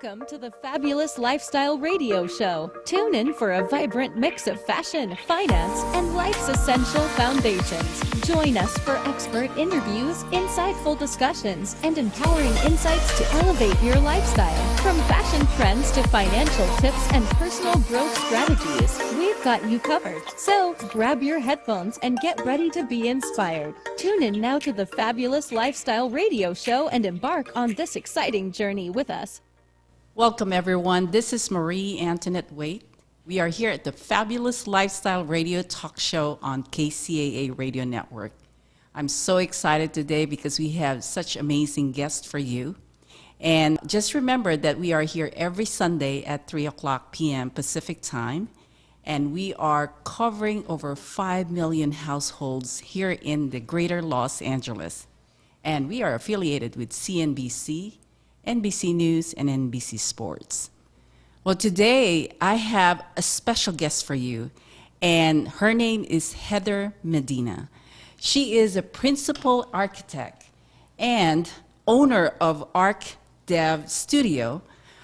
Welcome to the Fabulous Lifestyle Radio Show. Tune in for a vibrant mix of fashion, finance, and life's essential foundations. Join us for expert interviews, insightful discussions, and empowering insights to elevate your lifestyle. From fashion trends to financial tips and personal growth strategies, we've got you covered. So grab your headphones and get ready to be inspired. Tune in now to the Fabulous Lifestyle Radio Show and embark on this exciting journey with us. Welcome, everyone. This is Marie Antoinette Waite. We are here at the Fabulous Lifestyle Radio Talk Show on KCAA Radio Network. I'm so excited today because we have such amazing guests for you. And just remember that we are here every Sunday at 3 o'clock p.m. Pacific Time. And we are covering over 5 million households here in the greater Los Angeles. And we are affiliated with CNBC, NBC News, and NBC Sports. Well, today I have a special guest for you, and her name is Heather Medina. She is a principal architect and owner of ArcDev Studio,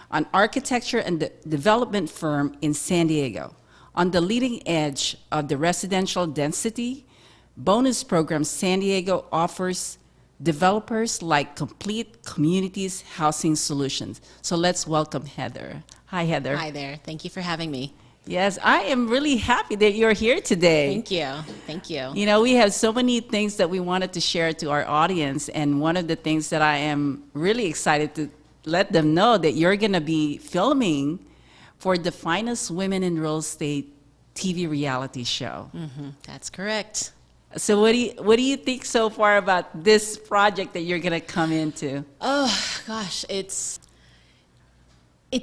an architecture and development firm in San Diego. On the leading edge of the residential density bonus program, San Diego offers developers like Complete Communities Housing Solutions. So let's welcome Heather. Hi, Heather. Hi there. Thank you for having me. Yes, I am really happy that you're here today. Thank you. Thank you. You know, we have so many things that we wanted to share to our audience, and one of the things that I am really excited to let them know that you're going to be filming for the Finest Women in Real Estate TV reality show. Mm-hmm. That's correct. So what do you think so far about this project that you're going to come into? Oh gosh, it's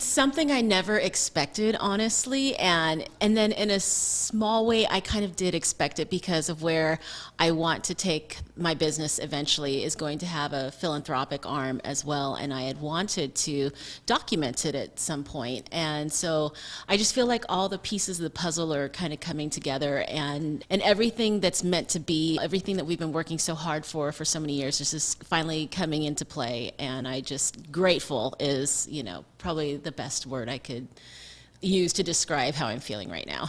something I never expected, honestly, and then in a small way I kind of did expect it because of where I want to take my business eventually is going to have a philanthropic arm as well, and I had wanted to document it at some point. And so I just feel like all the pieces of the puzzle are kind of coming together, and everything that's meant to be, everything that we've been working so hard for so many years is just finally coming into play. And I just grateful is, probably the best word I could use to describe how I'm feeling right now.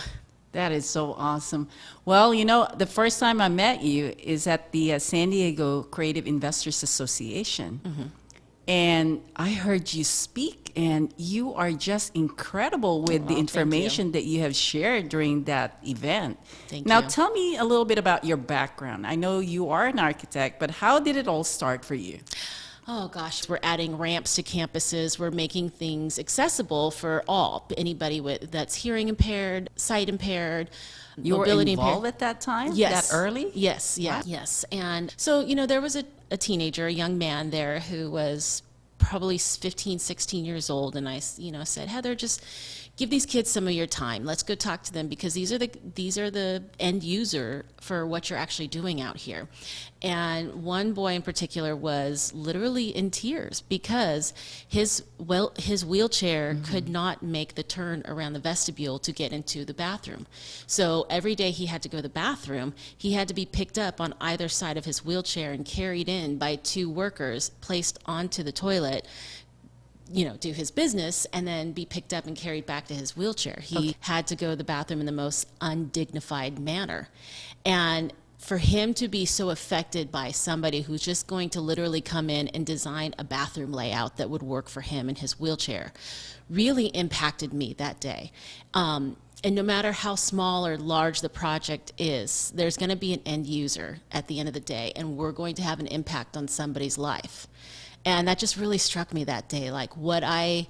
That is so awesome. Well, the first time I met you is at the San Diego Creative Investors Association. Mm-hmm. And I heard you speak, and you are just incredible with the information that you have shared during that event. Thank now, you. tell me a little bit about your background. I know you are an architect, but how did it all start for you? Oh gosh, we're adding ramps to campuses. We're making things accessible for all, anybody that's hearing impaired, sight impaired, you mobility were involved impaired. at that time? Yes. That early? Yes, yeah, wow. Yes. And so, there was a teenager, a young man there who was probably 15, 16 years old. And I, said, Heather, just give these kids some of your time. Let's go talk to them because these are the end user for what you're actually doing out here. And one boy in particular was literally in tears because his wheelchair mm-hmm. could not make the turn around the vestibule to get into the bathroom. So every day he had to go to the bathroom, he had to be picked up on either side of his wheelchair and carried in by two workers, placed onto the toilet, do his business, and then be picked up and carried back to his wheelchair. He had to go to the bathroom in the most undignified manner. And for him to be so affected by somebody who's just going to literally come in and design a bathroom layout that would work for him in his wheelchair really impacted me that day. And no matter how small or large the project is, there's going to be an end user at the end of the day, and we're going to have an impact on somebody's life. And that just really struck me that day, like what I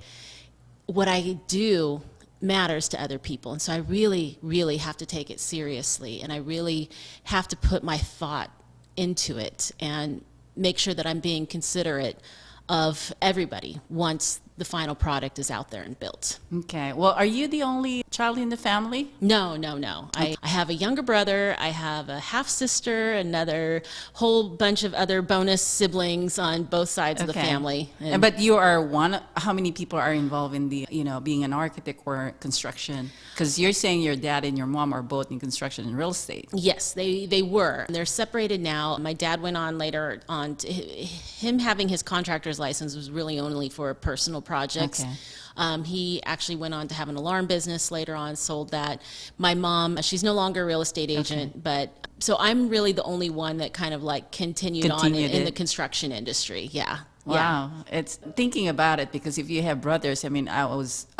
do matters to other people. And so I really, really have to take it seriously, and I really have to put my thought into it and make sure that I'm being considerate of everybody once the final product is out there and built. Okay. Well, are you the only child in the family? No, no, no. I have a younger brother. I have a half sister, another whole bunch of other bonus siblings on both sides of the family. But you are one. How many people are involved in the, being an architect or construction? Because you're saying your dad and your mom are both in construction and real estate. Yes, they were. They're separated now. My dad went on later on. Him having his contractor's license was really only for personal projects. Okay. He actually went on to have an alarm business later on, sold that. My mom, she's no longer a real estate agent, but so I'm really the only one that kind of like continued on in the construction industry. Yeah. Wow. Yeah. It's thinking about it, because if you have brothers, I mean, I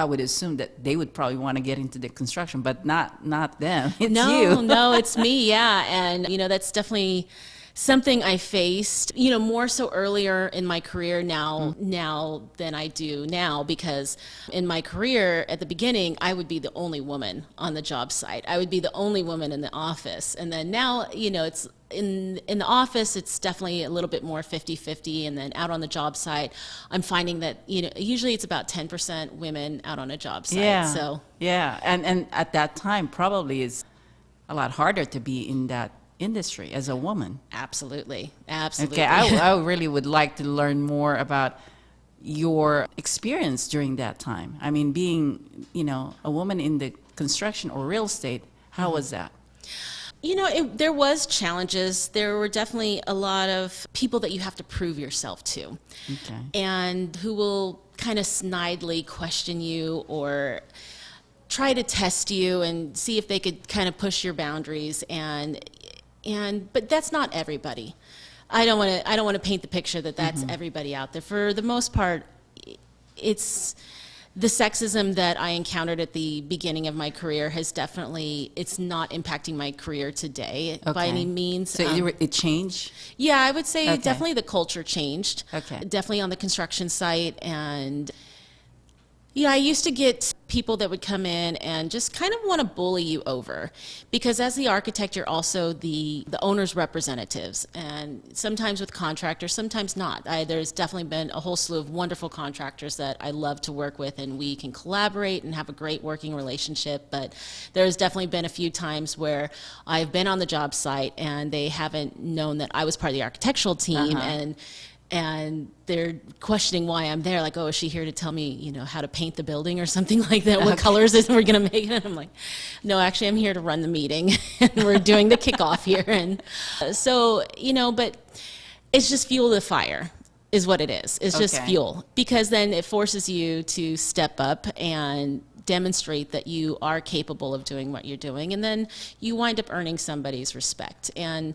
would assume that they would probably want to get into the construction, but not them. It's you. No, it's me. Yeah. And, that's definitely something I faced, more so earlier in my career now than I do now, because in my career at the beginning, I would be the only woman on the job site. I would be the only woman in the office. And then now, it's in the office, it's definitely a little bit more 50-50. And then out on the job site, I'm finding that, usually it's about 10% women out on a job site. Yeah. So yeah. And at that time, probably is a lot harder to be in that industry as a woman. Absolutely. Okay, I really would like to learn more about your experience during that time. I mean, being, a woman in the construction or real estate, how was that? There was challenges. There were definitely a lot of people that you have to prove yourself to. Okay. And who will kind of snidely question you or try to test you and see if they could kind of push your boundaries, but that's not everybody. I don't want to paint the picture that that's everybody out there. For the most part, it's the sexism that I encountered at the beginning of my career it's not impacting my career today by any means. So it changed? Yeah, I would say definitely the culture changed. Okay. Definitely on the construction site. And I used to get people that would come in and just kind of want to bully you over, because as the architect, you're also the owner's representatives, and sometimes with contractors, sometimes not. There's definitely been a whole slew of wonderful contractors that I love to work with, and we can collaborate and have a great working relationship, but there's definitely been a few times where I've been on the job site and they haven't known that I was part of the architectural team, and they're questioning why I'm there, like, oh, is she here to tell me, how to paint the building or something like that? What colors is we're going to make it? And I'm like, no, actually, I'm here to run the meeting, and we're doing the kickoff here. And so, but it's just fuel to the fire is what it is. It's just fuel, because then it forces you to step up and demonstrate that you are capable of doing what you're doing, and then you wind up earning somebody's respect. And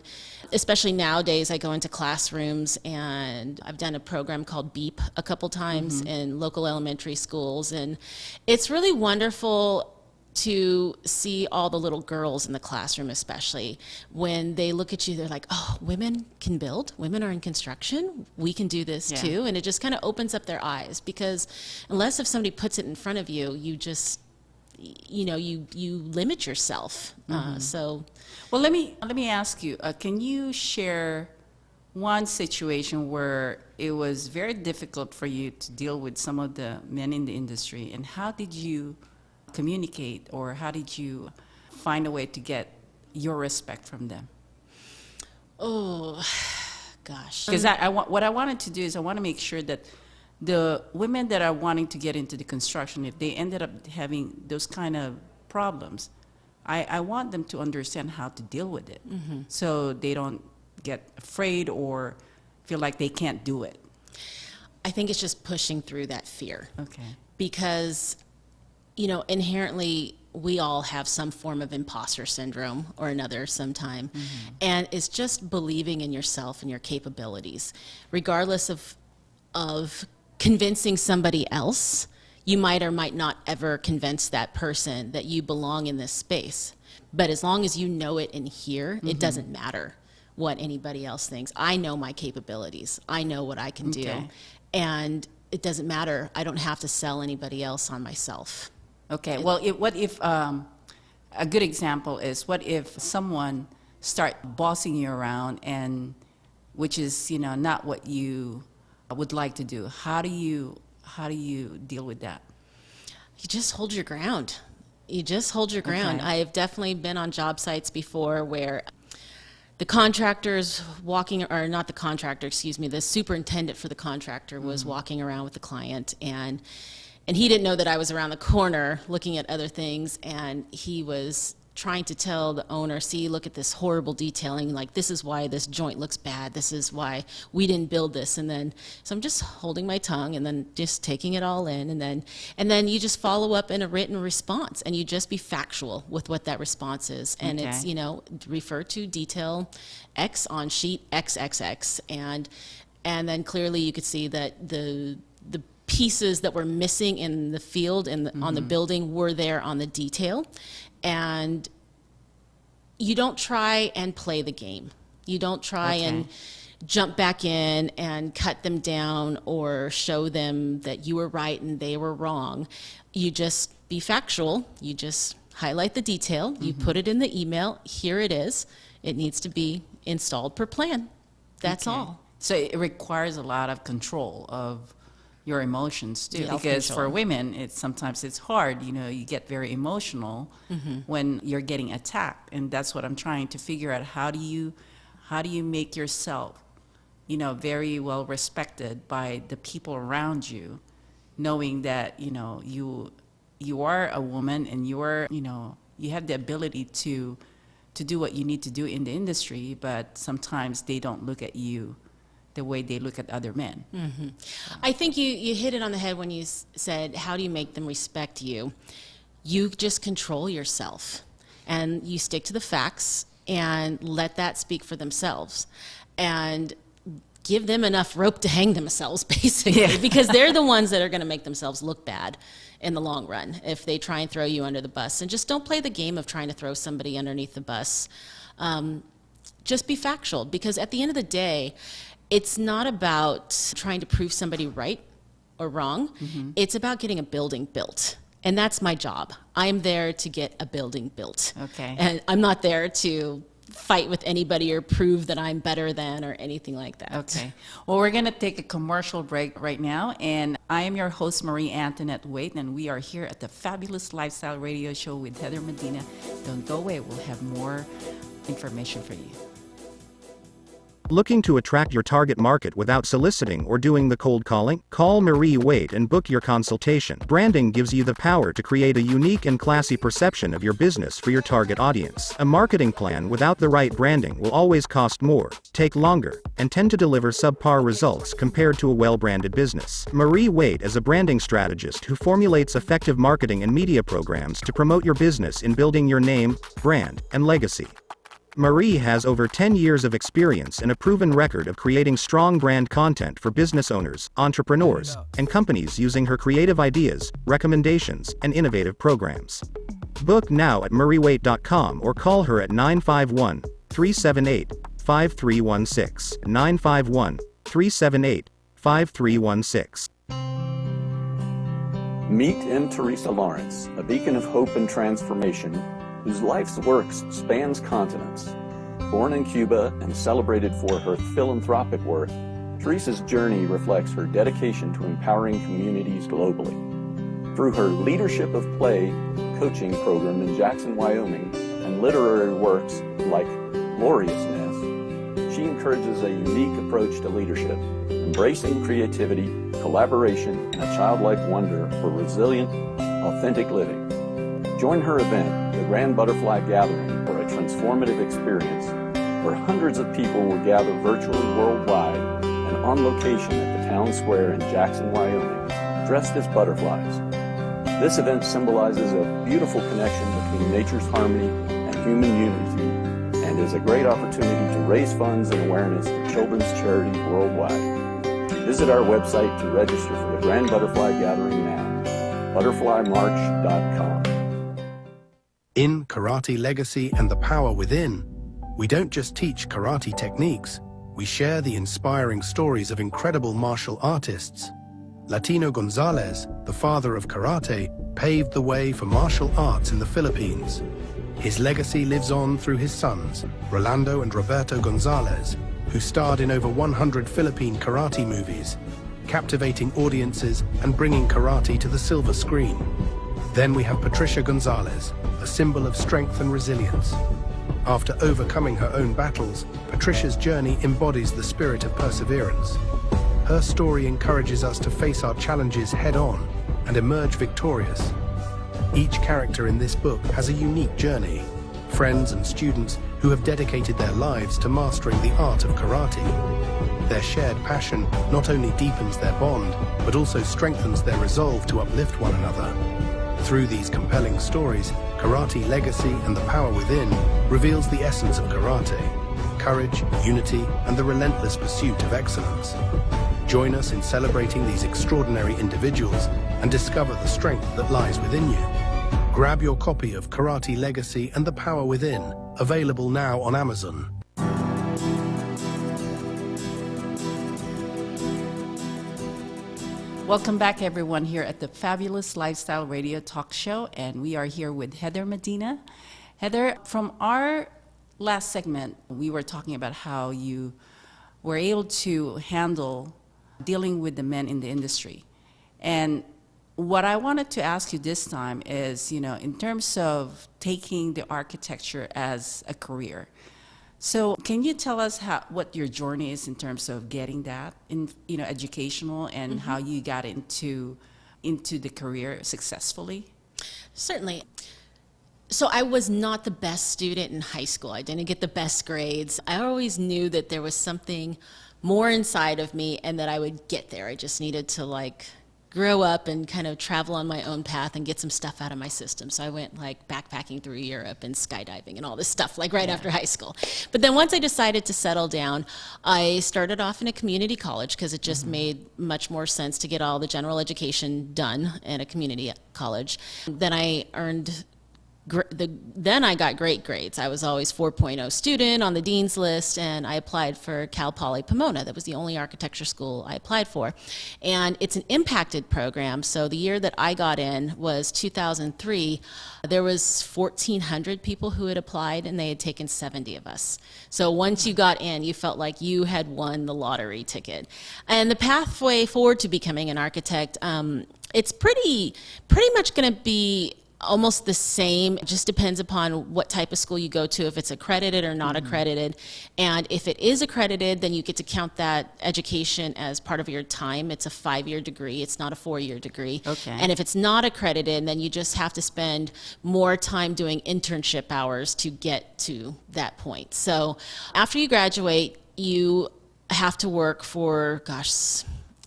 especially nowadays, I go into classrooms, and I've done a program called BEEP a couple times in local elementary schools, and it's really wonderful to see all the little girls in the classroom, especially when they look at you, they're like, oh, women can build, women are in construction, we can do this too. And it just kind of opens up their eyes, because unless if somebody puts it in front of you, you just, you limit yourself. Well, let me ask you, can you share one situation where it was very difficult for you to deal with some of the men in the industry, and how did you communicate, or how did you find a way to get your respect from them? Oh, gosh. Because what I wanted to do is I want to make sure that the women that are wanting to get into the construction, if they ended up having those kind of problems, I want them to understand how to deal with it, so they don't get afraid or feel like they can't do it. I think it's just pushing through that fear. Okay. Because inherently, we all have some form of imposter syndrome or another sometime. And it's just believing in yourself and your capabilities. Regardless of convincing somebody else, you might or might not ever convince that person that you belong in this space. But as long as you know it in here, it doesn't matter what anybody else thinks. I know my capabilities. I know what I can do. And it doesn't matter. I don't have to sell anybody else on myself. Okay, well, what if, a good example is, what if someone start bossing you around, and which is, not what you would like to do? How do you deal with that? You just hold your ground. You just hold your ground. Okay. I have definitely been on job sites before where the contractor's walking, or not the contractor, excuse me, the superintendent for the contractor was walking around with the client, and he didn't know that I was around the corner looking at other things, and he was trying to tell the owner, see, look at this horrible detailing, like this is why this joint looks bad, this is why we didn't build this. And then, so I'm just holding my tongue and then just taking it all in, and then you just follow up in a written response, and you just be factual with what that response is. And it's, Okay. you know, refer to detail X on sheet XXX, and then clearly you could see that the pieces that were missing in the field and on the building were there on the detail. And you don't try and play the game. You don't try and jump back in and cut them down or show them that you were right and they were wrong. You just be factual. You just highlight the detail. You put it in the email. Here it is. It needs to be installed per plan. That's all. So it requires a lot of control of your emotions too, because Self-control. for women, sometimes it's hard. You know, you get very emotional when you're getting attacked, and that's what I'm trying to figure out. How do you make yourself, you know, very well respected by the people around you, knowing that, you know, you are a woman and you have the ability to do what you need to do in the industry, but sometimes they don't look at you the way they look at other men. I think you hit it on the head when you said, how do you make them respect you? You just control yourself, and you stick to the facts and let that speak for themselves, and give them enough rope to hang themselves, basically, because they're the ones that are going to make themselves look bad in the long run if they try and throw you under the bus. And just don't play the game of trying to throw somebody underneath the bus. Just be factual, because at the end of the day, it's not about trying to prove somebody right or wrong. It's about getting a building built. And that's my job. I'm there to get a building built. Okay. And I'm not there to fight with anybody or prove that I'm better than or anything like that. Okay. Well, we're going to take a commercial break right now. And I am your host, Marie Antoinette Waite, and we are here at the Fabulous Lifestyle Radio Show with Heather Medina. Don't go away. We'll have more information for you. Looking to attract your target market without soliciting or doing the cold calling? Call Marie Waite and book your consultation. Branding gives you the power to create a unique and classy perception of your business for your target audience. A marketing plan without the right branding will always cost more, take longer, and tend to deliver subpar results compared to a well-branded business. Marie Waite is a branding strategist who formulates effective marketing and media programs to promote your business in building your name, brand, and legacy. Marie has over 10 years of experience and a proven record of creating strong brand content for business owners, entrepreneurs, and companies using her creative ideas, recommendations, and innovative programs. Book now at mariewaite.com or call her at 951-378-5316, 951-378-5316. Meet in Teresa Lawrence, a beacon of hope and transformation whose life's works spans continents. Born in Cuba and celebrated for her philanthropic work, Teresa's journey reflects her dedication to empowering communities globally. Through her Leadership of Play coaching program in Jackson, Wyoming, and literary works like Gloriousness, she encourages a unique approach to leadership, embracing creativity, collaboration, and a childlike wonder for resilient, authentic living. Join her event, the Grand Butterfly Gathering, for a transformative experience where hundreds of people will gather virtually worldwide and on location at the town square in Jackson, Wyoming, dressed as butterflies. This event symbolizes a beautiful connection between nature's harmony and human unity, and is a great opportunity to raise funds and awareness for children's charities worldwide. Visit our website to register for the Grand Butterfly Gathering now, butterflymarch.com. In Karate Legacy and the Power Within, we don't just teach karate techniques, we share the inspiring stories of incredible martial artists. Latino Gonzalez, the father of karate, paved the way for martial arts in the Philippines. His legacy lives on through his sons, Rolando and Roberto Gonzalez, who starred in over 100 Philippine karate movies, captivating audiences and bringing karate to the silver screen. Then we have Patricia Gonzalez, a symbol of strength and resilience. After overcoming her own battles, Patricia's journey embodies the spirit of perseverance. Her story encourages us to face our challenges head-on and emerge victorious. Each character in this book has a unique journey, friends and students who have dedicated their lives to mastering the art of karate. Their shared passion not only deepens their bond, but also strengthens their resolve to uplift one another. Through these compelling stories, Karate Legacy and the Power Within reveals the essence of karate: courage, unity, and the relentless pursuit of excellence. Join us in celebrating these extraordinary individuals and discover the strength that lies within you. Grab your copy of Karate Legacy and the Power Within, available now on Amazon. Welcome back, everyone, here at the Fabulous Lifestyle Radio Talk Show, and we are here with Heather Medina. Heather, from our last segment, we were talking about how you were able to handle dealing with the men in the industry. And what I wanted to ask you this time is, in terms of taking the architecture as a career, so can you tell us what your journey is in terms of getting that in educational and how you got into the career successfully? Certainly. So I was not the best student in high school. I didn't get the best grades. I always knew that there was something more inside of me and that I would get there. I just needed to grow up and kind of travel on my own path and get some stuff out of my system. So I went backpacking through Europe and skydiving and all this stuff right after high school. But then once I decided to settle down, I started off in a community college because it just made much more sense to get all the general education done in a community college. Then I earned then I got great grades. I was always 4.0 student on the dean's list, and I applied for Cal Poly Pomona. That was the only architecture school I applied for. And it's an impacted program, so the year that I got in was 2003. There was 1,400 people who had applied, and they had taken 70 of us. So once you got in, you felt like you had won the lottery ticket. And the pathway forward to becoming an architect, it's pretty much going to be almost the same. It just depends upon what type of school you go to, if it's accredited or not accredited. And if it is accredited, then you get to count that education as part of your time. It's a 5-year degree. It's not a 4-year degree. Okay. And if it's not accredited, then you just have to spend more time doing internship hours to get to that point. So after you graduate, you have to work for,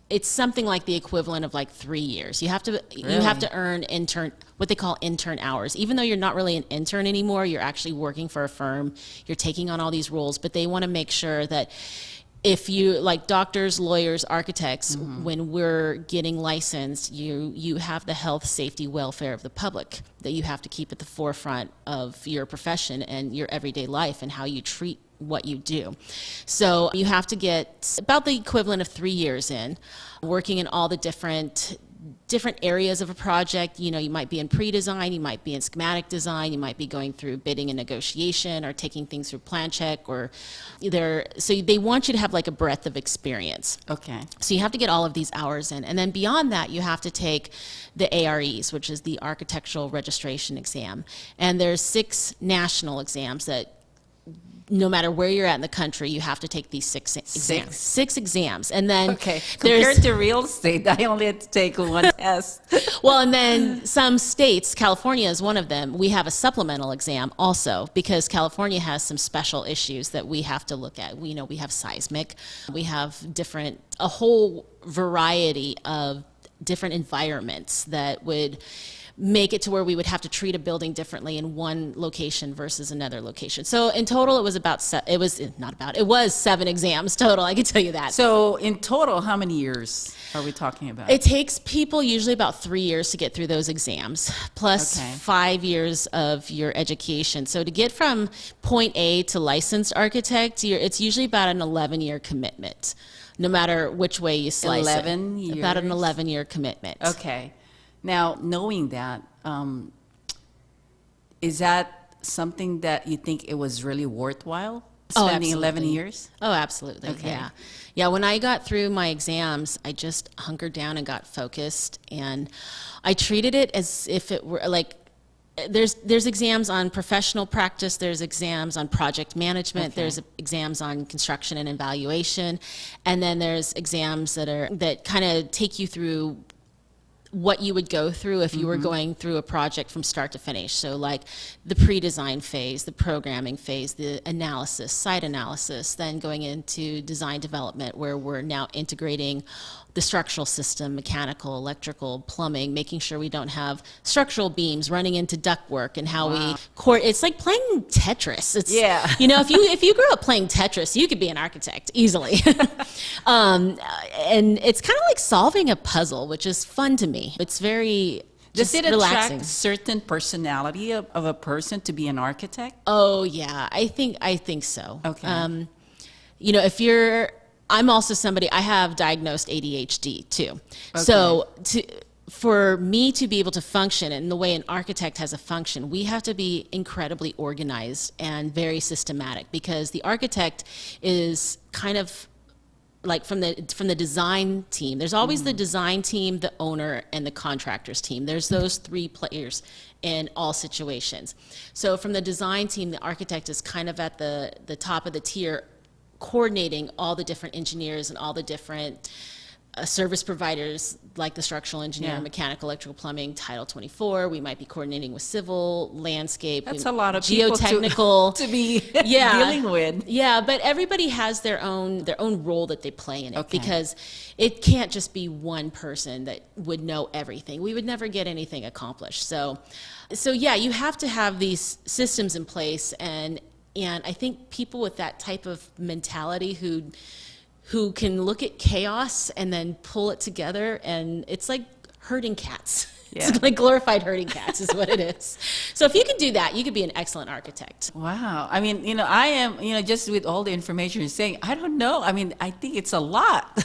it's something like the equivalent of 3 years. You have to earn what they call intern hours. Even though you're not really an intern anymore, you're actually working for a firm. You're taking on all these roles, but they want to make sure that if you, like doctors, lawyers, architects, when we're getting licensed, you have the health, safety, welfare of the public that you have to keep at the forefront of your profession and your everyday life and how you treat what you do. So you have to get about the equivalent of 3 years in, working in all the different areas of a project. You might be in pre-design, you might be in schematic design, you might be going through bidding and negotiation or taking things through plan check so they want you to have a breadth of experience. Okay. So you have to get all of these hours in. And then beyond that, you have to take the AREs, which is the Architectural Registration Exam. And there's 6 national exams that no matter where you're at in the country, you have to take these 6 exams. 6 exams. And then compared to real estate, I only had to take one test. Well, and then some states, California is one of them, we have a supplemental exam also because California has some special issues that we have to look at. We have seismic, we have a whole variety of different environments that would make it to where we would have to treat a building differently in one location versus another location. So in total, it was 7 exams total, I can tell you that. So in total, how many years are we talking about? It takes people usually about 3 years to get through those exams, plus 5 years of your education. So to get from point A to licensed architect, it's usually about an 11-year commitment, no matter which way you slice 11 years? About an 11-year commitment. Okay. Now, knowing that, is that something that you think it was really worthwhile spending 11 years? Oh, absolutely. Okay. Yeah. Yeah. When I got through my exams, I just hunkered down and got focused, and I treated it as if it were like, there's exams on professional practice, there's exams on project management, Okay. there's exams on construction and evaluation, and then there's exams that kind of take you through what you would go through if you were going through a project from start to finish. So like the pre-design phase, the programming phase, the analysis, site analysis, then going into design development where we're now integrating the structural system, mechanical, electrical, plumbing, making sure we don't have structural beams running into ductwork, and how it's like playing Tetris. It's, Yeah. you know, if you grew up playing Tetris, you could be an architect easily. And it's kind of like solving a puzzle, which is fun to me. It's very Does just it relaxing. attract certain personality of a person to be an architect? Oh yeah, I think so. Okay. You know, I'm also somebody, I have diagnosed ADHD too. So for me to be able to function in the way an architect has a function, we have to be incredibly organized and very systematic, because the architect is kind of like from the design team. There's always the design team, the owner, and the contractors team. There's those three players in all situations. So from the design team, the architect is kind of at the top of the tier, coordinating all the different engineers and all the different service providers, like the structural engineer, Yeah. mechanical, electrical, plumbing, Title 24. We might be coordinating with civil, landscape. That's a lot of people geotechnical to be Yeah. dealing with. Yeah, but everybody has their own role that they play in it, Okay. because it can't just be one person that would know everything. We would never get anything accomplished. So yeah, you have to have these systems in place, and I think people with that type of mentality who can look at chaos and then pull it together, and it's like herding cats. Yeah. It's like glorified herding cats is what it is. So if you can do that, you could be an excellent architect. Wow. I mean, you know, I am, you know, just with all the information you're saying, I don't know. I mean, I think it's a lot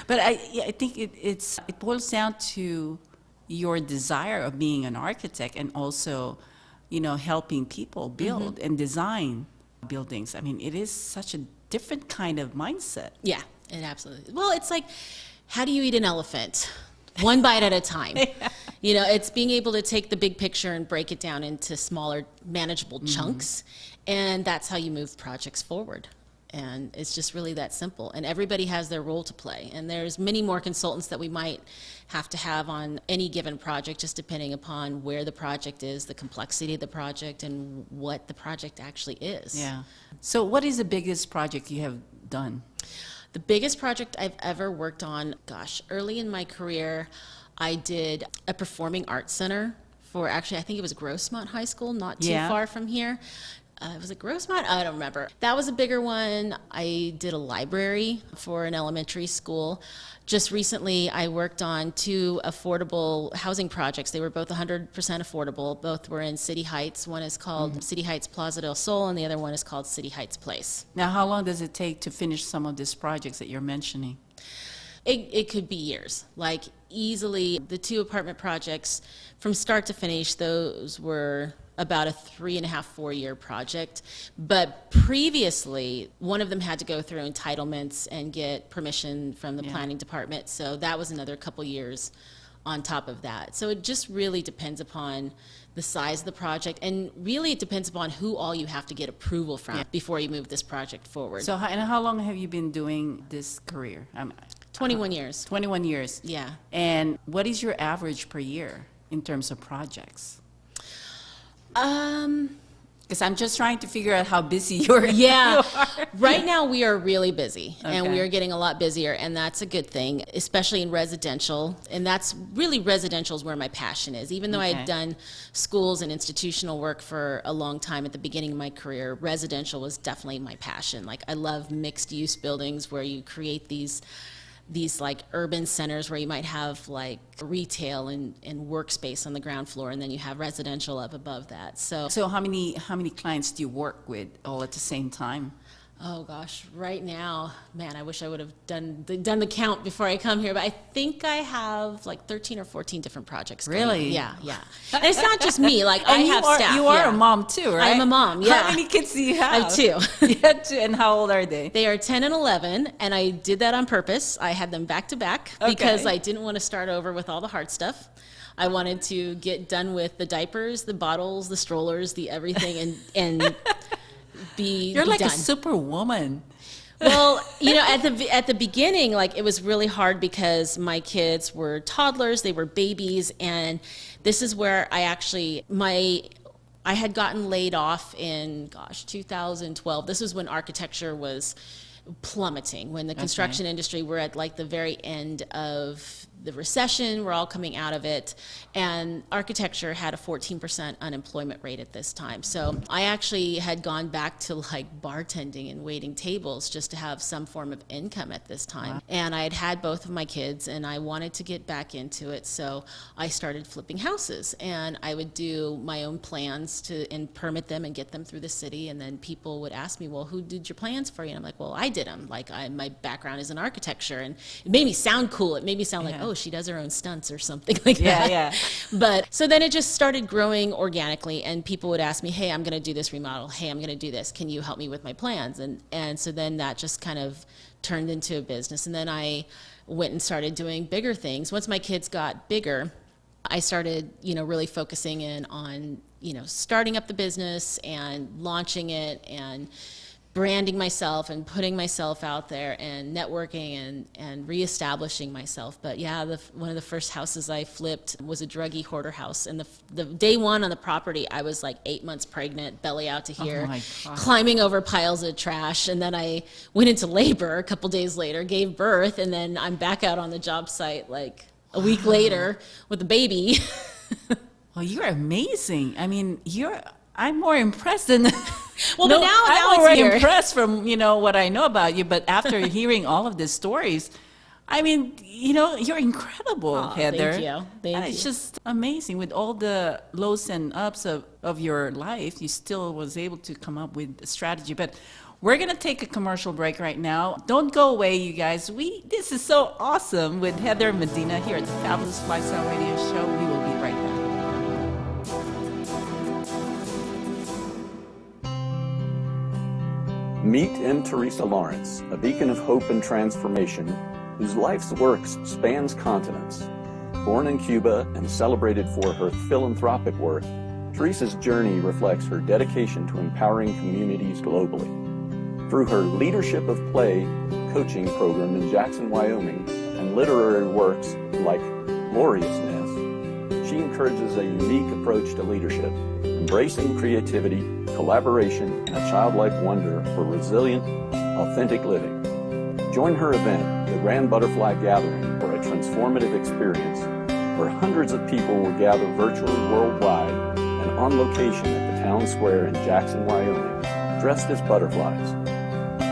but I think it boils down to your desire of being an architect, and also, you know, helping people build and design buildings. I mean, it is such a different kind of mindset. Yeah, it absolutely. Well, it's like, how do you eat an elephant? One bite at a time. You know, it's being able to take the big picture and break it down into smaller, manageable chunks, and that's how you move projects forward. And it's just really that simple. And everybody has their role to play. And there's many more consultants that we might have to have on any given project, just depending upon where the project is, the complexity of the project, and what the project actually is. Yeah. So what is the biggest project you have done? The biggest project I've ever worked on, gosh, early in my career, I did a performing arts center for, actually, I think it was Grossmont High School, not too Yeah. far from here. Was it Grossmont? I don't remember. That was a bigger one. I did a library for an elementary school. Just recently, I worked on 2 affordable housing projects. They were both 100% affordable. Both were in City Heights. One is called City Heights Plaza del Sol, and the other one is called City Heights Place. Now, how long does it take to finish some of these projects that you're mentioning? It could be years. Like, easily, the 2 apartment projects, from start to finish, those were about a 3.5, 4-year project. But previously, one of them had to go through entitlements and get permission from the planning department. So that was another couple years on top of that. So it just really depends upon the size of the project, and really it depends upon who all you have to get approval from before you move this project forward. So, and how long have you been doing this career? 21 years. 21 years. Yeah. And what is your average per year in terms of projects? Because I'm just trying to figure out how busy you Yeah. are. Right now we are really busy, and Okay. we are getting a lot busier, and that's a good thing, especially in residential. And that's really, residential is where my passion is. Even though I Okay. had done schools and institutional work for a long time at the beginning of my career, residential was definitely my passion. Like, I love mixed use buildings where you create these like urban centers where you might have like retail and workspace on the ground floor, and then you have residential up above that. So So how many clients do you work with all at the same time? Oh gosh, right now, man, I wish I would have done the count before I come here, but I think I have like 13 or 14 different projects going on. Really? Yeah. And it's not just me, like I And have you are, staff. You are yeah. a mom too, right? I'm a mom, yeah. How many kids do you have? I have 2. You have 2, and how old are they? They are 10 and 11, and I did that on purpose. I had them back to back because Okay. I didn't want to start over with all the hard stuff. I wanted to get done with the diapers, the bottles, the strollers, the everything, and You're be like done. a superwoman. Well, at the beginning, like it was really hard because my kids were toddlers, they were babies, and this is where I had gotten laid off in 2012. This was when architecture was plummeting, when the construction industry were at like the very end of the recession. We're all coming out of it, and architecture had a 14% unemployment rate at this time. So I actually had gone back to like bartending and waiting tables just to have some form of income at this time. Wow. And I had both of my kids, and I wanted to get back into it. So I started flipping houses, and I would do my own plans and permit them and get them through the city. And then people would ask me, well, who did your plans for you? And I'm like, well, I did them. Like my background is in architecture, and it made me sound cool. It made me sound like, oh, she does her own stunts or something like that. Yeah. But so then it just started growing organically, and people would ask me, hey, I'm going to do this remodel. Hey, I'm going to do this. Can you help me with my plans? And so then that just kind of turned into a business. And then I went and started doing bigger things. Once my kids got bigger, I started, really focusing in on, starting up the business and launching it and branding myself and putting myself out there and networking and reestablishing myself. But yeah, one of the first houses I flipped was a druggie hoarder house. And the day one on the property, I was like 8 months pregnant, belly out to here, my God. climbing over piles of trash. And then I went into labor a couple days later, gave birth, and then I'm back out on the job site like a week later with a baby. Well, you're amazing. I mean, I'm more impressed than. Well, No, but now I'm it's already here. impressed from what I know about you. But after hearing all of these stories, I mean, you're incredible, Aw, Heather. thank you. Thank And it's you. just amazing with all the lows and ups of your life. You still was able to come up with a strategy. But we're gonna take a commercial break right now. Don't go away, you guys. This is so awesome with Heather Medina here at the Fabulous Lifestyle Radio Show. We will be right back. Meet in Teresa Lawrence, a beacon of hope and transformation whose life's works spans continents. Born in Cuba and celebrated for her philanthropic work, Teresa's journey reflects her dedication to empowering communities globally. Through her Leadership of Play coaching program in Jackson, Wyoming, and literary works like Gloriousness, she encourages a unique approach to leadership, embracing creativity, collaboration, and a childlike wonder for resilient, authentic living. Join her event, the Grand Butterfly Gathering, for a transformative experience where hundreds of people will gather virtually worldwide and on location at the town square in Jackson, Wyoming, dressed as butterflies.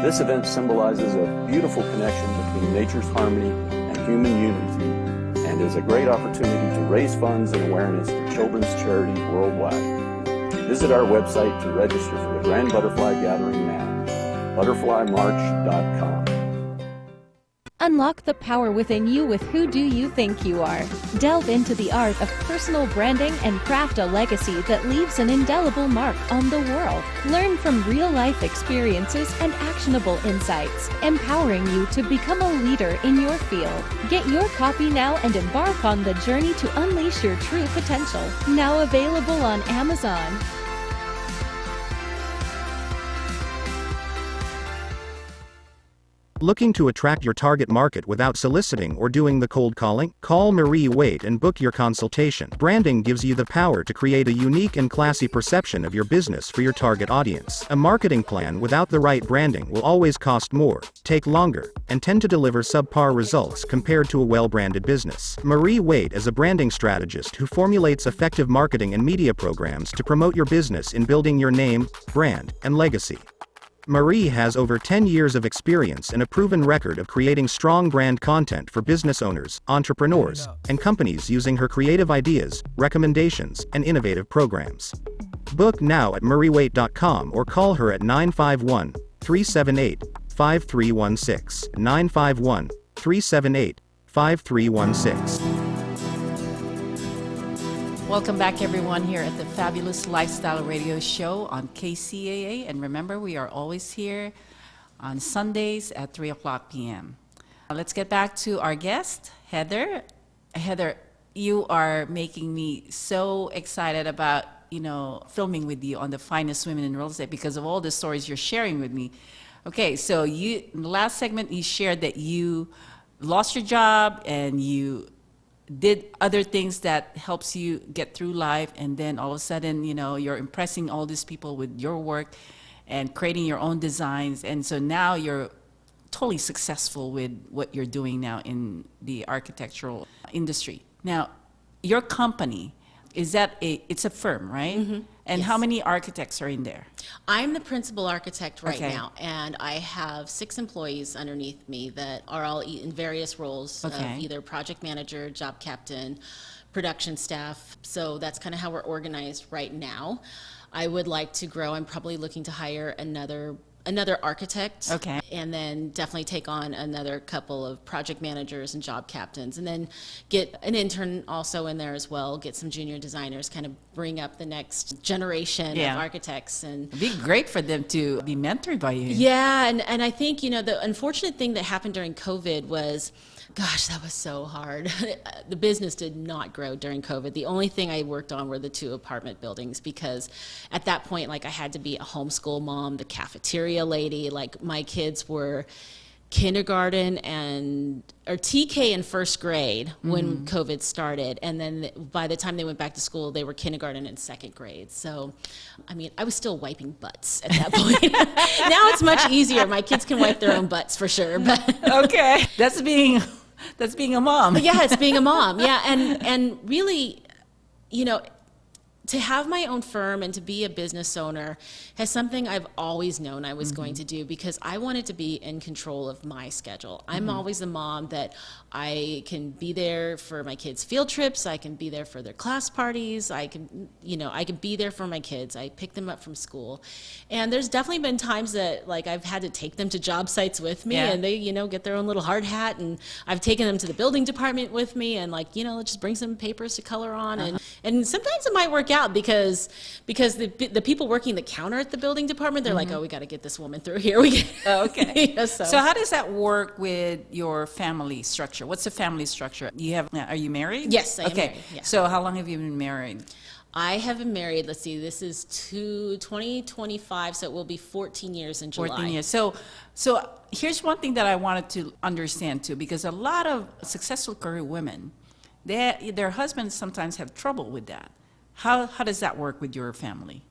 This event symbolizes a beautiful connection between nature's harmony and human unity, and is a great opportunity to raise funds and awareness for children's charities worldwide. Visit our website to register for the Grand Butterfly Gathering now, butterflymarch.com. Unlock the power within you with Who Do You Think You Are? Delve into the art of personal branding and craft a legacy that leaves an indelible mark on the world. Learn from real-life experiences and actionable insights, empowering you to become a leader in your field. Get your copy now and embark on the journey to unleash your true potential. Now available on Amazon. Looking to attract your target market without soliciting or doing the cold calling? Call Marie Waite and book your consultation. Branding gives you the power to create a unique and classy perception of your business for your target audience. A marketing plan without the right branding will always cost more, take longer, and tend to deliver subpar results compared to a well-branded business. Marie Waite is a branding strategist who formulates effective marketing and media programs to promote your business in building your name, brand, and legacy. Marie has over 10 years of experience and a proven record of creating strong brand content for business owners, entrepreneurs, and companies using her creative ideas, recommendations, and innovative programs. Book now at mariewaite.com or call her at 378 5316. 951 378 5316. Welcome back, everyone, here at the Fabulous Lifestyle Radio Show on KCAA. And remember, we are always here on Sundays at 3 o'clock p.m. Let's get back to our guest, Heather. Heather, you are making me so excited about, filming with you on The Finest Women in Real Estate because of all the stories you're sharing with me. Okay, so in the last segment, you shared that you lost your job and you did other things that helps you get through life, and then all of a sudden, you're impressing all these people with your work and creating your own designs, and so now you're totally successful with what you're doing now in the architectural industry. Now, your company, it's a firm, right? Mm-hmm. And Yes. how many architects are in there? I'm the principal architect right Okay. now, and I have 6 employees underneath me that are all in various roles Okay. of either project manager, job captain, production staff. So that's kind of how we're organized right now. I would like to grow. I'm probably looking to hire another architect. Okay. And then definitely take on another couple of project managers and job captains, and then get an intern also in there as well, get some junior designers, kind of bring up the next generation Yeah. of architects. And It'd be great for them to be mentored by you. yeah, and I think, the unfortunate thing that happened during COVID was, gosh, that was so hard. The business did not grow during COVID. The only thing I worked on were the 2 apartment buildings, because at that point, I had to be a homeschool mom, the cafeteria lady. My kids were kindergarten or TK in first grade when COVID started, and then by the time they went back to school, they were kindergarten and second grade. So, I was still wiping butts at that point. Now it's much easier. My kids can wipe their own butts for sure. But Okay, that's being a mom. yeah, it's being a mom. Yeah, and really, to have my own firm and to be a business owner has something I've always known I was going to do, because I wanted to be in control of my schedule. I'm always the mom that I can be there for my kids' field trips. I can be there for their class parties. I can be there for my kids. I pick them up from school. And there's definitely been times that I've had to take them to job sites with me, Yeah. and they, get their own little hard hat, and I've taken them to the building department with me, and let's just bring some papers to color on. And sometimes it might work out because the people working the counter at the building department, they're like, oh, we got to get this woman through here. Okay. So So how does that work with your family structure? What's the family structure? Are you married? Yes, I am okay. married, yeah. So how long have you been married? I have been married, let's see, this is 2025, so it will be 14 years in July. 14 years. So here's one thing that I wanted to understand too, because a lot of successful career women, their husbands sometimes have trouble with that. How does that work with your family?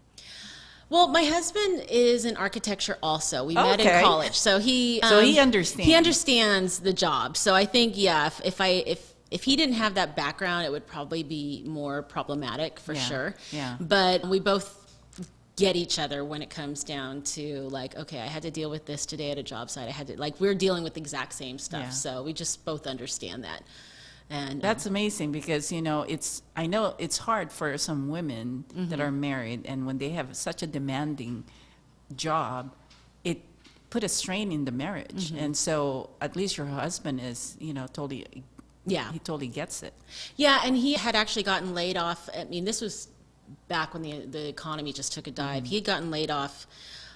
Well, my husband is in architecture also. We met Okay. in college, so he understands. He understands the job. So I think, yeah, if he didn't have that background, it would probably be more problematic for Yeah, sure. yeah. But we both get each other when it comes down to okay, I had to deal with this today at a job site. I had to we're dealing with the exact same stuff. Yeah. So we just both understand that. And That's amazing because, I know it's hard for some women that are married, and when they have such a demanding job, it put a strain in the marriage. And so at least your husband is, totally, yeah. he totally gets it. Yeah, and he had actually gotten laid off. This was back when the economy just took a dive. He had gotten laid off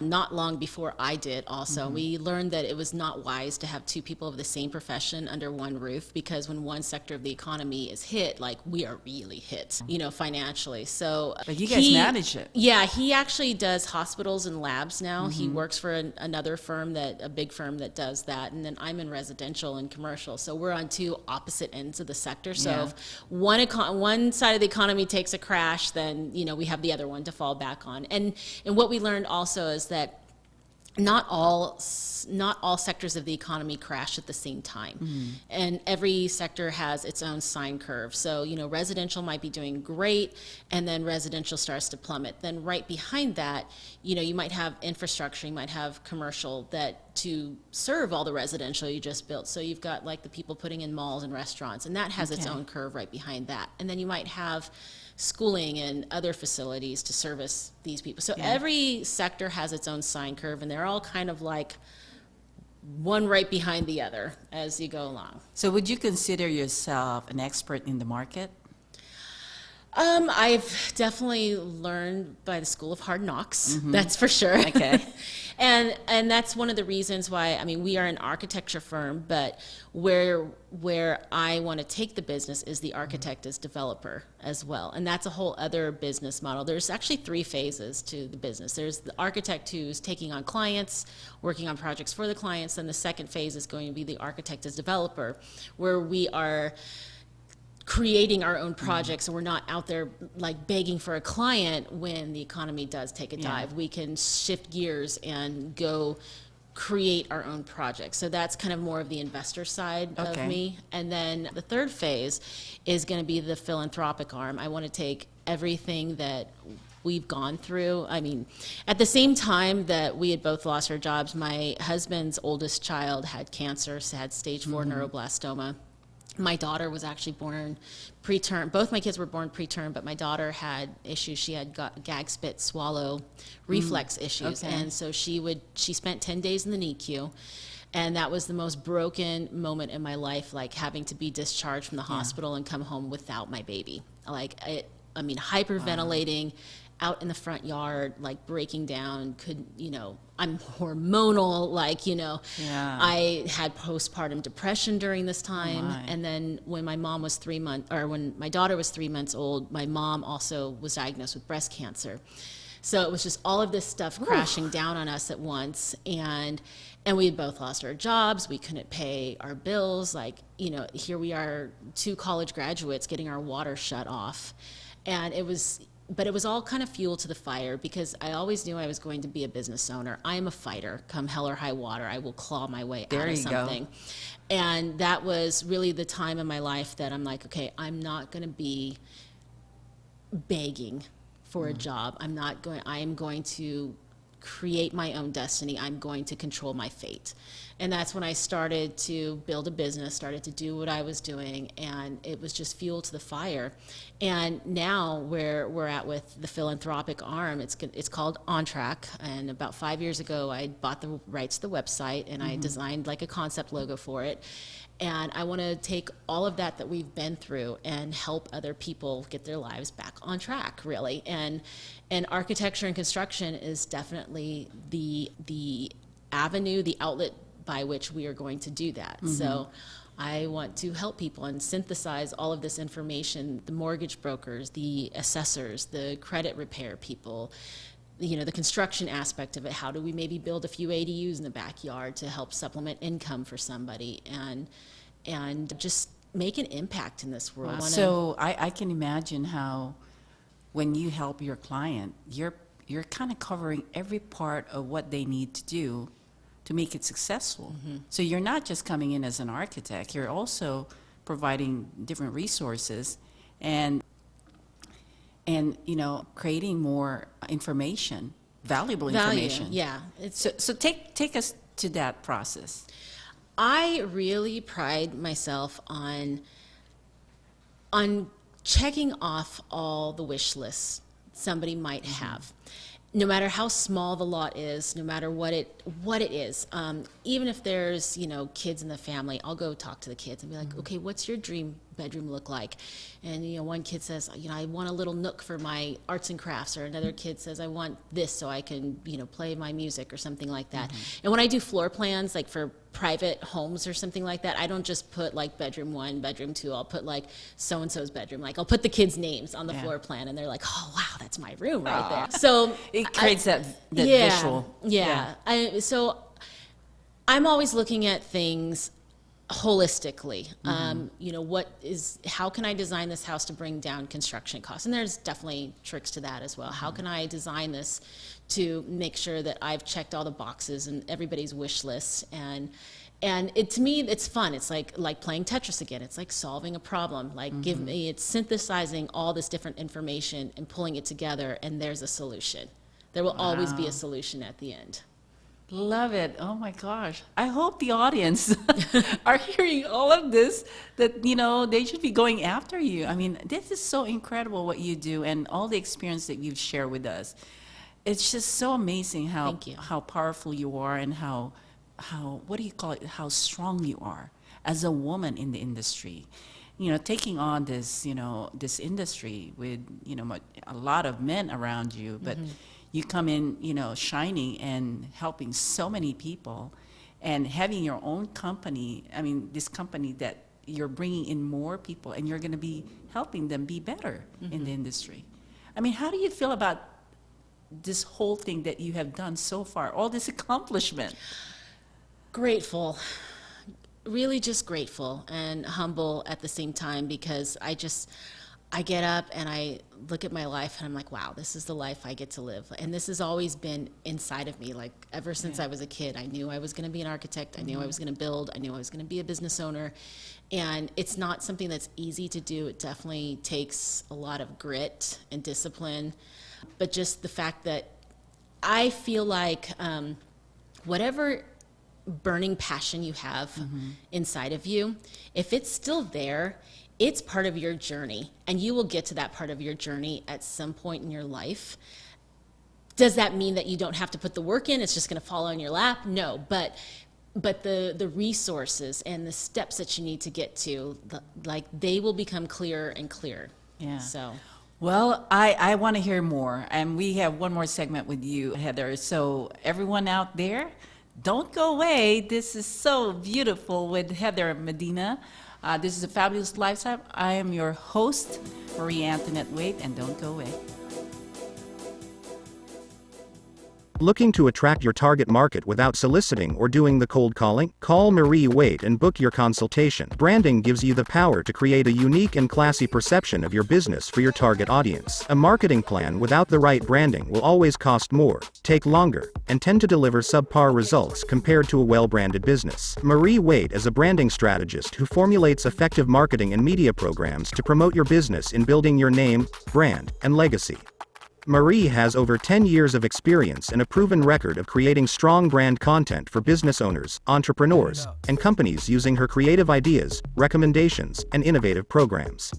not long before I did also. We learned that it was not wise to have 2 people of the same profession under one roof, because when one sector of the economy is hit, we are really hit, financially. So But you guys manage it. Yeah, he actually does hospitals and labs now. He works for another firm, a big firm that does that. And then I'm in residential and commercial. So we're on 2 opposite ends of the sector. So Yeah. if one side of the economy takes a crash, then, we have the other one to fall back on. And what we learned also is that not all sectors of the economy crash at the same time. And every sector has its own sine curve. So, residential might be doing great, and then residential starts to plummet. Then right behind that, you might have infrastructure, you might have commercial that to serve all the residential you just built. So you've got the people putting in malls and restaurants, and that has its Okay. own curve right behind that. And then you might have schooling and other facilities to service these people. So every sector has its own sine curve, and they're all kind of like one right behind the other as you go along. So would you consider yourself an expert in the market? I've definitely learned by the school of hard knocks, that's for sure. Okay. And that's one of the reasons why, I mean, we are an architecture firm, but where I want to take the business is the architect as developer as well. And that's a whole other business model. There's actually 3 phases to the business. There's the architect who's taking on clients, working on projects for the clients, and the second phase is going to be the architect as developer, where we are creating our own projects, and we're not out there like begging for a client when the economy does take a dive. We can shift gears and go create our own projects. So that's kind of more of the investor side of me. And then the third phase is going to be the philanthropic arm. I want to take everything that we've gone through. I mean, at the same time that we had both lost our jobs, my husband's oldest child had cancer, had stage 4 neuroblastoma. My daughter was actually born preterm. Both my kids were born preterm, but my daughter had issues. She had gag, spit, swallow reflex issues. And so she spent 10 days in the NICU. And that was the most broken moment in my life, like having to be discharged from the hospital and come home without my baby. Hyperventilating out in the front yard, like breaking down, I'm hormonal, I had postpartum depression during this time. And then when my mom was when my daughter was 3 months old, my mom also was diagnosed with breast cancer. So it was just all of this stuff crashing down on us at once. And we had both lost our jobs. We couldn't pay our bills. Here we are, 2 college graduates getting our water shut off. And it was all kind of fuel to the fire, because I always knew I was going to be a business owner. I am a fighter. Come hell or high water, I will claw my way out of something. Go. And that was really the time in my life that I'm like, okay, I'm not going to be begging for a job. I am going to create my own destiny. I'm going to control my fate. And that's when I started to build a business, started to do what I was doing, and it was just fuel to the fire. And now where we're at with the philanthropic arm, it's called On Track. And about 5 years ago, I bought the rights to the website, and I designed like a concept logo for it. And I want to take all of that we've been through and help other people get their lives back on track, really. And architecture and construction is definitely the avenue, the outlet by which we are going to do that. So I want to help people and synthesize all of this information, the mortgage brokers, the assessors, the credit repair people, the construction aspect of it. How do we maybe build a few ADUs in the backyard to help supplement income for somebody, and just make an impact in this world. So I can imagine how when you help your client, you're kind of covering every part of what they need to do to make it successful. So you're not just coming in as an architect, you're also providing different resources and creating more information, valuable information. Yeah. So take us to that process. I really pride myself on checking off all the wish lists somebody might have. No matter how small the lot is, no matter what it is, even if there's kids in the family, I'll go talk to the kids and be like, okay, what's your dream bedroom look like? And one kid says, I want a little nook for my arts and crafts, or another kid says, I want this so I can play my music or something like that. And when I do floor plans, like for private homes or something like that, I don't just put like bedroom 1, bedroom 2. I'll put like so and so's bedroom. Like I'll put the kids' names on the floor plan, and they're like, oh wow, that's my room right there. So it creates that visual. So I'm always looking at things holistically. How can I design this house to bring down construction costs? And there's definitely tricks to that as well. How can I design this to make sure that I've checked all the boxes and everybody's wish lists? And to me, it's fun. It's like playing Tetris again. It's like solving a problem. It's synthesizing all this different information and pulling it together, and there's a solution. There will always be a solution at the end. Love it. Oh my gosh. I hope the audience are hearing all of this, that, they should be going after you. I mean, this is so incredible what you do and all the experience that you've shared with us. It's just so amazing Thank you. how powerful you are and how, what do you call it, how strong you are as a woman in the industry. Taking on this, this industry with, a lot of men around you, but you come in, shining and helping so many people and having your own company. I mean, this company that you're bringing in more people and you're going to be helping them be better in the industry. I mean, how do you feel about this whole thing that you have done so far, all this accomplishment? Grateful. Really just grateful and humble at the same time, because I get up and I look at my life and I'm like, wow, this is the life I get to live. And this has always been inside of me. Like, ever since I was a kid, I knew I was going to be an architect. I knew I was going to build. I knew I was going to be a business owner. And it's not something that's easy to do. It definitely takes a lot of grit and discipline. But just the fact that I feel like whatever burning passion you have inside of you, if it's still there, it's part of your journey, and you will get to that part of your journey at some point in your life. Does that mean that you don't have to put the work in? It's just going to fall on your lap? No, but the resources and the steps that you need to get to, they will become clearer and clearer. Yeah. So. Well, I want to hear more, and we have one more segment with you, Heather. So everyone out there, don't go away. This is so beautiful with Heather Medina. This is A Fabulous Lifestyle. I am your host, Marie Antoinette Waite, and don't go away. Looking to attract your target market without soliciting or doing the cold calling? Call Marie Waite and book your consultation. Branding gives you the power to create a unique and classy perception of your business for your target audience. A marketing plan without the right branding will always cost more, take longer, and tend to deliver subpar results compared to a well-branded business. Marie Waite is a branding strategist who formulates effective marketing and media programs to promote your business in building your name, brand, and legacy. Marie has over 10 years of experience and a proven record of creating strong brand content for business owners, entrepreneurs, and companies using her creative ideas, recommendations, and innovative programs.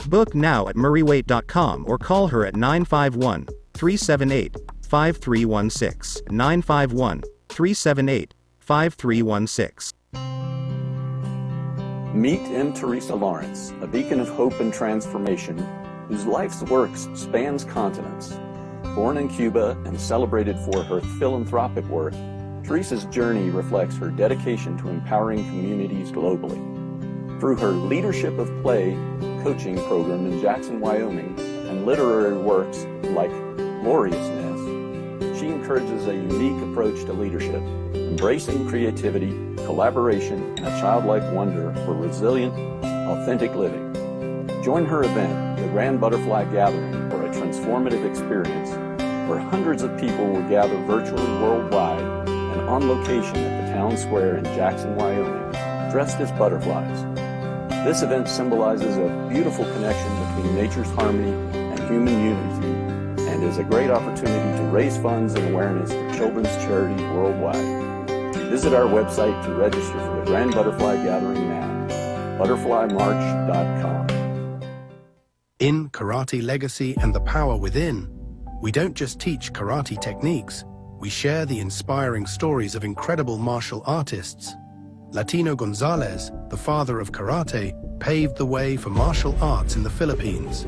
Book now at mariewaite.com or call her at 951-378-5316, 951-378-5316. Meet M. Teresa Lawrence, a beacon of hope and transformation whose life's works spans continents. Born in Cuba and celebrated for her philanthropic work, Teresa's journey reflects her dedication to empowering communities globally. Through her Leadership of Play coaching program in Jackson, Wyoming, and literary works like Gloriousness, she encourages a unique approach to leadership, embracing creativity, collaboration, and a childlike wonder for resilient, authentic living. Join her event, the Grand Butterfly Gathering, for a transformative experience where hundreds of people will gather virtually worldwide and on location at the town square in Jackson, Wyoming, dressed as butterflies. This event symbolizes a beautiful connection between nature's harmony and human unity, and is a great opportunity to raise funds and awareness for children's charities worldwide. Visit our website to register for the Grand Butterfly Gathering now, butterflymarch.com. In Karate Legacy and the Power Within, we don't just teach karate techniques, we share the inspiring stories of incredible martial artists. Latino Gonzalez, the father of karate, paved the way for martial arts in the Philippines.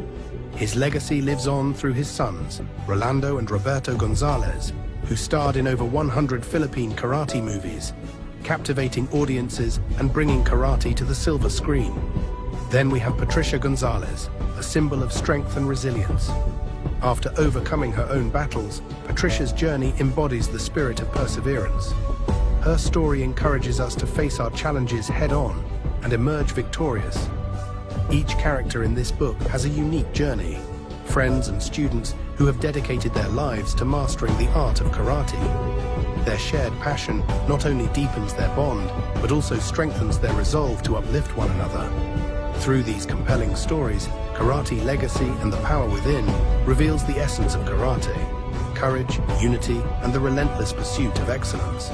His legacy lives on through his sons, Rolando and Roberto Gonzalez, who starred in over 100 Philippine karate movies, captivating audiences and bringing karate to the silver screen. Then we have Patricia Gonzalez, a symbol of strength and resilience. After overcoming her own battles, Patricia's journey embodies the spirit of perseverance. Her story encourages us to face our challenges head-on and emerge victorious. Each character in this book has a unique journey, friends and students who have dedicated their lives to mastering the art of karate. Their shared passion not only deepens their bond, but also strengthens their resolve to uplift one another. Through these compelling stories, Karate Legacy and the Power Within reveals the essence of karate, courage, unity, and the relentless pursuit of excellence.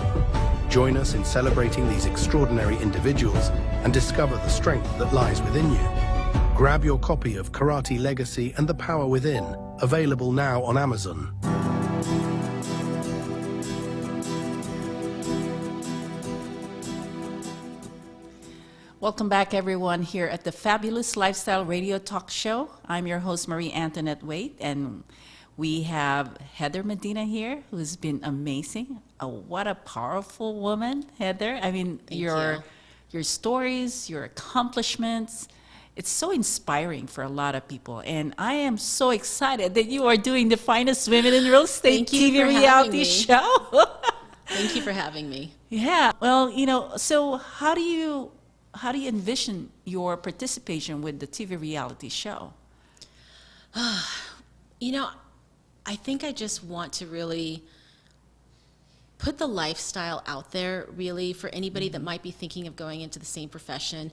Join us in celebrating these extraordinary individuals and discover the strength that lies within you. Grab your copy of Karate Legacy and the Power Within, available now on Amazon. Welcome back, everyone, here at the Fabulous Lifestyle Radio Talk Show. I'm your host, Marie Antoinette Waite, and we have Heather Medina here, who's been amazing. What a powerful woman, Heather. I mean, your stories, your accomplishments, it's so inspiring for a lot of people. And I am so excited that you are doing the Finest Women in Real Estate TV reality show. Thank you for having me. Yeah. Well, so how do you envision your participation with the TV reality show? I think I just want to really put the lifestyle out there, really, for anybody that might be thinking of going into the same profession.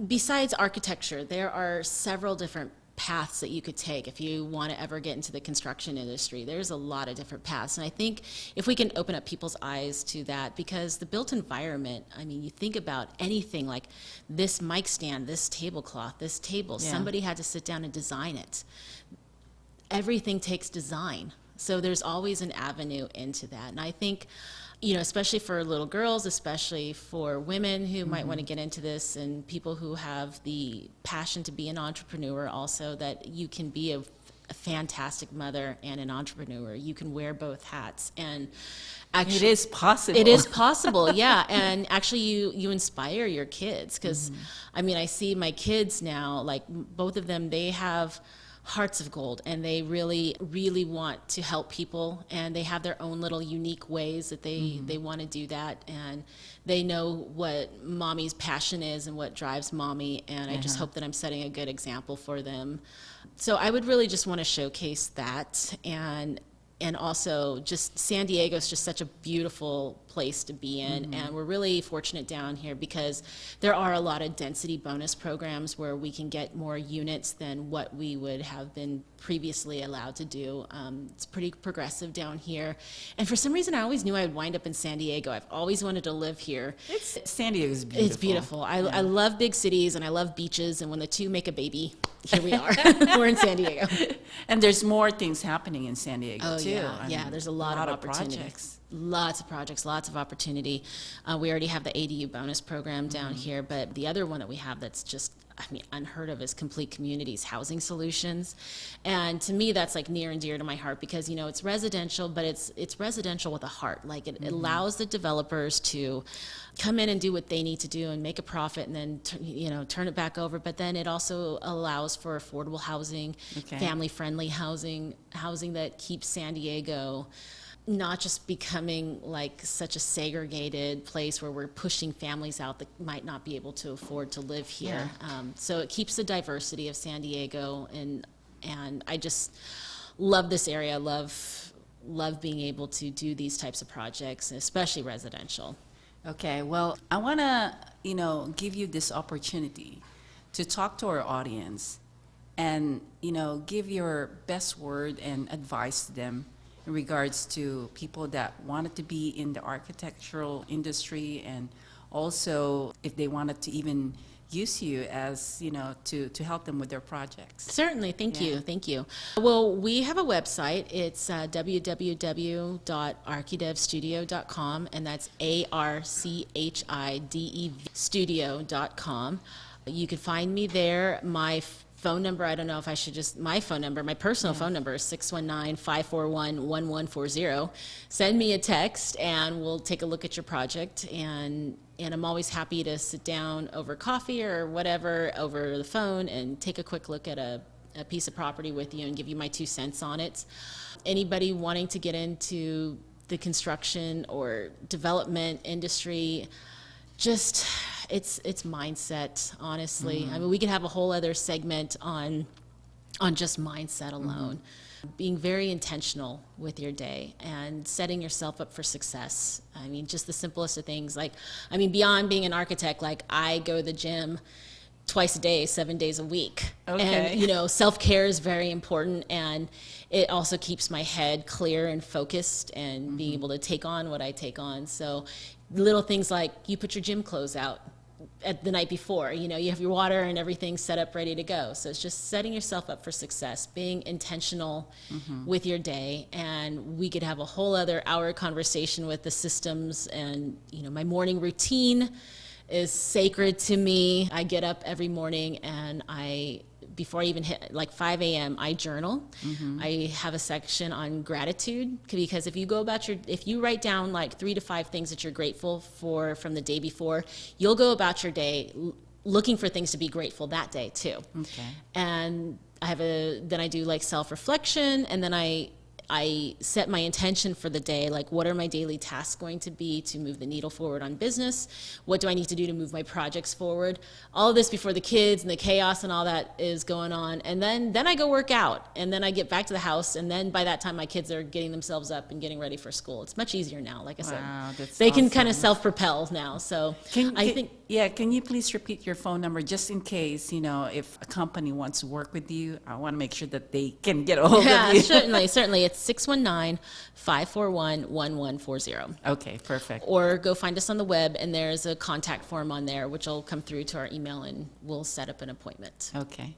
Besides architecture, there are several different paths that you could take if you want to ever get into the construction industry. There's a lot of different paths, and I think if we can open up people's eyes to that, because the built environment, I mean, you think about anything like this mic stand, this tablecloth, this table, somebody had to sit down and design it. Everything takes design, so there's always an avenue into that, and I think, especially for little girls, especially for women who might want to get into this, and people who have the passion to be an entrepreneur also, that you can be a fantastic mother and an entrepreneur. You can wear both hats. And actually, it is possible. It is possible, yeah. And actually, you inspire your kids, because, I mean, I see my kids now, like both of them, they have hearts of gold, and they really, really want to help people, and they have their own little unique ways that they want to do that, and they know what mommy's passion is and what drives mommy, and I just hope that I'm setting a good example for them. So I would really just want to showcase that, and also just San Diego is just such a beautiful place to be in, and we're really fortunate down here because there are a lot of density bonus programs where we can get more units than what we would have been previously allowed to do. It's pretty progressive down here, and for some reason I always knew I would wind up in San Diego. I've always wanted to live here. San Diego is beautiful. It's beautiful. I love big cities, and I love beaches, and when the two make a baby, here we are. We're in San Diego. And there's more things happening in San Diego, too. Yeah, there's a lot of opportunities. Projects. Lots of projects, lots of opportunity. We already have the ADU bonus program down here, but the other one that we have that's just, unheard of is Complete Communities Housing Solutions. And to me, that's like near and dear to my heart because, it's residential, but it's residential with a heart. Like it allows the developers to come in and do what they need to do and make a profit and then, turn it back over. But then it also allows for affordable housing, family-friendly housing that keeps San Diego not just becoming like such a segregated place where we're pushing families out that might not be able to afford to live here. So it keeps the diversity of San Diego, and I just love this area. Love being able to do these types of projects, especially residential. Okay, well, I want to, give you this opportunity to talk to our audience and, give your best word and advice to them in regards to people that wanted to be in the architectural industry, and also if they wanted to even use you as, to help them with their projects. Certainly, thank you. Well, we have a website. It's www.archidevstudio.com, and that's ARCHIDEV studio.com. You can find me there. My phone number, I don't know if I should my personal phone number is 619-541-1140. Send me a text and we'll take a look at your project, and I'm always happy to sit down over coffee or whatever over the phone and take a quick look at a piece of property with you and give you my 2 cents on it. Anybody wanting to get into the construction or development industry, just it's mindset, honestly. We could have a whole other segment on just mindset alone. Being very intentional with your day and setting yourself up for success. Just the simplest of things. Beyond being an architect, like I go to the gym twice a day, 7 days a week. Okay. And, you know, self-care is very important, and it also keeps my head clear and focused and being able to take on what I take on. So little things like you put your gym clothes out at the night before, you know, you have your water and everything set up ready to go. So it's just setting yourself up for success, being intentional with your day. And we could have a whole other hour conversation with the systems. And, you know, my morning routine is sacred to me. I get up every morning and before I even hit like 5 a.m., I journal. I have a section on gratitude, because if you write down like 3 to 5 things that you're grateful for from the day before, you'll go about your day looking for things to be grateful that day too. Okay. And then I do like self-reflection, and then I set my intention for the day, like what are my daily tasks going to be to move the needle forward on business? What do I need to do to move my projects forward? All of this before the kids and the chaos and all that is going on. And then I go work out, and then I get back to the house, and then by that time my kids are getting themselves up and getting ready for school. It's much easier now, like I said. That's they can awesome. kind of self-propel now. So can you please repeat your phone number just in case, you know, if a company wants to work with you, I want to make sure that they can get a hold of yeah, you. certainly. It's 619-541-1140. Okay, perfect. Or go find us on the web, and there's a contact form on there, which will come through to our email, and we'll set up an appointment. Okay.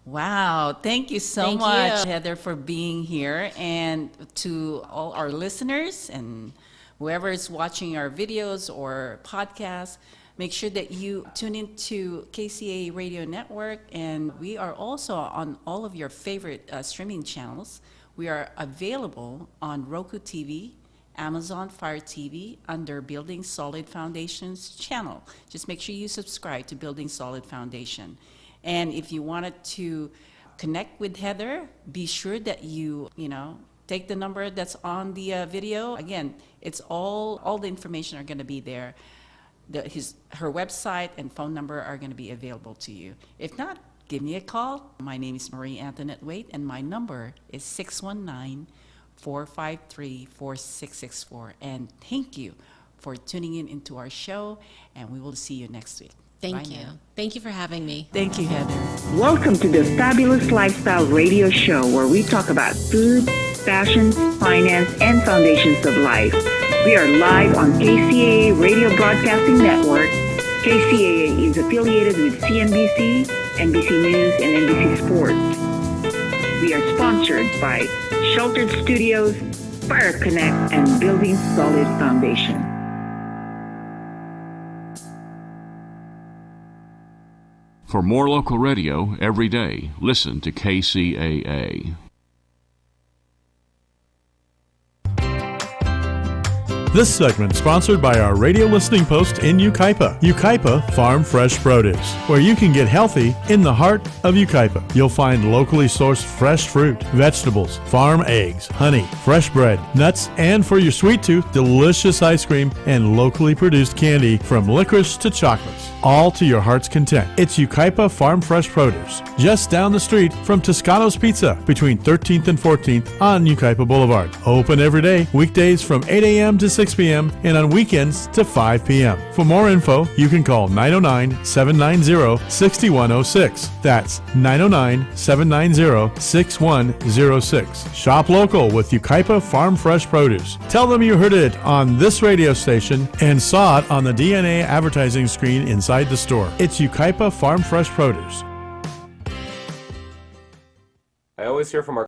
Wow. Thank you so Thank much, you. Heather, for being here. And to all our listeners and whoever is watching our videos or podcasts, make sure that you tune into KCAA Radio Network. And we are also on all of your favorite streaming channels. We are available on Roku TV, Amazon Fire TV under Building Solid Foundation's channel. Just make sure you subscribe to Building Solid Foundation. And if you wanted to connect with Heather, be sure that you take the number that's on the video. Again, it's all the information are going to be there. Her website and phone number are going to be available to you. If not, give me a call. My name is Marie Antoinette Waite, and my number is 619-453-4664. And thank you for tuning in into our show, and we will see you next week. Thank Bye you. now. Thank you for having me. Thank you, Heather. Welcome to the Fabulous Lifestyle Radio Show, where we talk about food, fashion, finance, and foundations of life. We are live on KCAA Radio Broadcasting Network. KCAA is affiliated with CNBC, NBC News, and NBC Sports. We are sponsored by Sheltered Studios, Fire Connect, and Building Solid Foundation. For more local radio every day, listen to KCAA. This segment sponsored by our radio listening post in Yucaipa. Yucaipa Farm Fresh Produce, where you can get healthy in the heart of Yucaipa. You'll find locally sourced fresh fruit, vegetables, farm eggs, honey, fresh bread, nuts, and for your sweet tooth, delicious ice cream and locally produced candy from licorice to chocolates, all to your heart's content. It's Yucaipa Farm Fresh Produce, just down the street from Toscano's Pizza, between 13th and 14th on Yucaipa Boulevard. Open every day, weekdays from 8 a.m. to 6 p.m. and on weekends to 5 p.m. For more info, you can call 909-790-6106. That's 909-790-6106. Shop local with Yucaipa Farm Fresh Produce. Tell them you heard it on this radio station and saw it on the DNA advertising screen inside the store. It's Yucaipa Farm Fresh Produce. I always hear from our